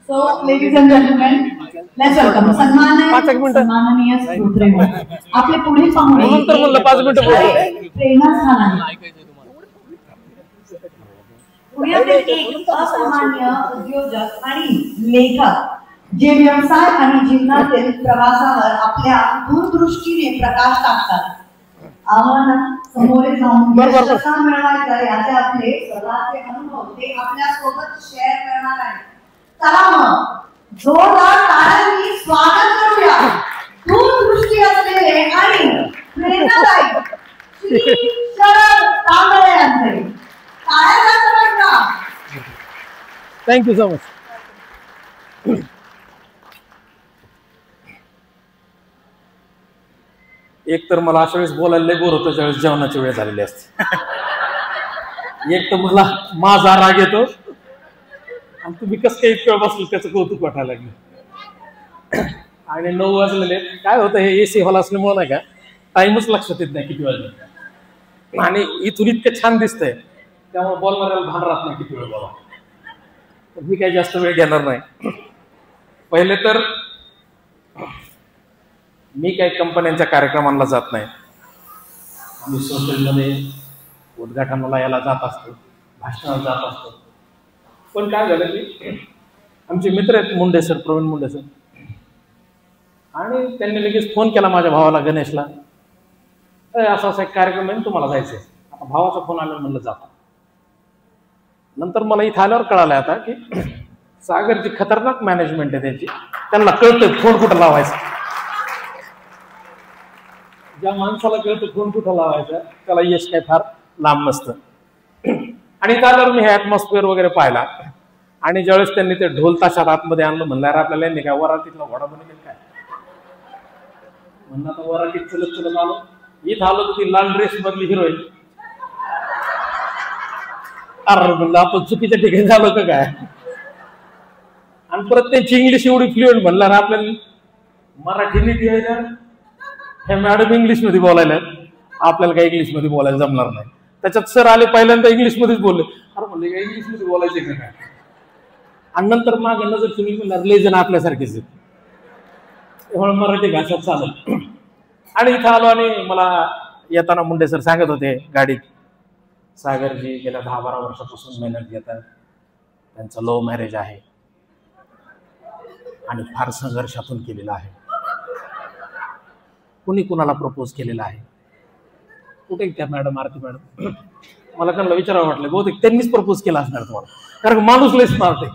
So, ladies and gentlemen, let's welcome सन्माननीय श्रोत्रे आपले पुढील पाहुणे प्रेरणा स्थानानी पुण्यातील एक असामान्य उद्योजक आणि लेखक जे व्यवसाय आणि जीवनातील प्रवासावर आपल्या दूरदृष्टीने प्रकाश टाकतात. आव्हान समोर जाऊन कसा मिळवायचा याचे आपले स्वतःचे अनुभव ते आपल्या सोबत शेअर करणार आहेत. चला मग जोरदार टाळ्यांनी स्वागत करूया दूरदृष्टी असलेले आणि प्रेरणादायी श्री शरद तांबळे यांचे. टाळ्या वाजवा. Thank you so much. एक तर मला अशा वेळेस बोलायला लय बोर होतं ज्यावेळेस जेवणाची वेळ झालेली असते. एक तर मला माझा राग येतो आणि तुम्ही कसं काही इतक्या वेळ बसले त्याचं कौतुक वाटायला लागलं. आणि 9 वाजलेले काय होतं हे एसी हॉल असल्यामुळे नाही का टाइमच लक्षात येत नाही किती वाजले. आणि इथून इतकं छान दिसतंय त्यामुळे बोलणाऱ्याला भान राहत नाही किती वेळ बोला. मी काही जास्त वेळ घेणार नाही. पहिले तर मी काही कंपन्यांच्या कार्यक्रमांना जात नाही. आम्ही सोशलमध्ये उद्घाटनाला याला जात असतो, भाषणाला जात असतो. पण काय झालं की आमचे मित्र आहेत मुंडे सर, प्रवीण मुंडे सर, आणि त्यांनी लगेच फोन केला माझ्या भावाला गणेशला, असा असा एक कार्यक्रम आहे तुम्हाला जायचं आहे. आता भावाचा फोन आल्यावर म्हणलं जातो. नंतर मला इथं आल्यावर कळालं आता की सागरची खतरनाक मॅनेजमेंट आहे त्यांची. त्यांना कळतं फोन कुठं लावायचा. ज्या माणसाला कळतं फोन कुठं लावायचा त्याला यश काय फार लांब नसतं. आणि त्यावर मी हे ॲटमॉस्फिअर वगैरे पाहिला. आणि ज्यावेळेस त्यांनी ते ढोल ताशात आतमध्ये आणलं म्हणल्यावर आपल्याला नाही काय वरातीतला घोडा बनवले काय म्हणणं. आता वरातीत चलत चलत आलो. इथं आलो तर ती लाल ड्रेस मधली हिरोईन. अरे म्हणलं आपण चुकीच्या ठिकाणी झालो का काय. आणि परत त्यांची इंग्लिश एवढी फ्लुएंट म्हणल्यावर आपल्याला मराठी नीट यायला हे मॅडम इंग्लिश मध्ये बोलायला आपल्याला काही इंग्लिश मध्ये बोलायला जमणार नाही. त्याच्यात सर आले पहिल्यांदा इंग्लिश मध्येच बोलले. अरे म्हणले काय इंग्लिश मध्ये बोलायचे का काय. आणि नंतर मागे नजर तुम्ही म्हणणार लय जण आपल्यासारखेच त्यामुळे मराठी भाषा चालेल. आणि इथं आलो आणि मला येताना मुंडे सर सांगत होते गाडीत, सागरजी गेल्या 10-12 वर्षापासून मेहनत घेतात. त्यांचं लव्ह मॅरेज आहे आणि फार संघर्षातून केलेलं आहे. कुणी कुणाला प्रपोज केलेला आहे. कुठे त्या मॅडम आरती मॅडम. मला त्यांना विचारावं वाटलं बहुतेक त्यांनीच प्रपोज केला असणार तुम्हाला, कारण माणूस लय स्मार्ट आहे.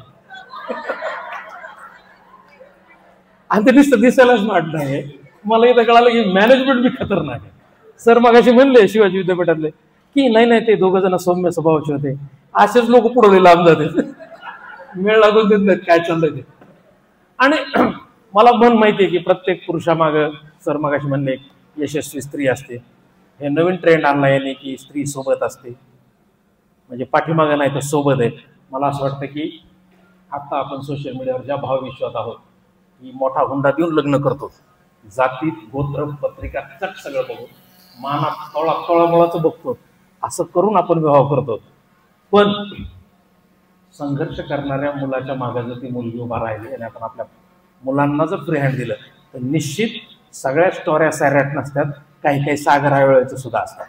आणि ते नुसतं दिसायला स्मार्ट नाही. मला इथं कळालं की मॅनेजमेंट बी खतरनाक आहे. सर मगाशी म्हणले शिवाजी विद्यापीठातले की नाही ते 2 जण सौम्य स्वभावाचे होते. असेच लोक पुढे लांब जाते, मेळ लागून देत नाहीत काय चाललंय ते. आणि मला मन माहिती आहे की प्रत्येक पुरुषामागं सर मगाशी म्हणले यशस्वी स्त्री असते. हे नवीन ट्रेंड आणला याने की स्त्री सोबत असते, म्हणजे पाठीमागं नाही तर सोबत आहे. मला असं वाटतं की आता आपण सोशल मीडियावर ज्या भावविश्वात आहोत की मोठा हुंडा देऊन लग्न करतो, जातीत गोत्र पत्रिका चट सगळं बघू, मानात तळामुळाचं बघतो, असं करून आपण विवाह करतो. पण संघर्ष करणाऱ्या मुलाच्या मागे जर ती मुलगी उभा राहिली आणि आपण आपल्या मुलांना जर फ्री हँड दिलं तर निश्चित सगळ्या स्टोऱ्या सॅरॅट नसतात, काही काही सागर आयोळ्याचं सुद्धा असतात.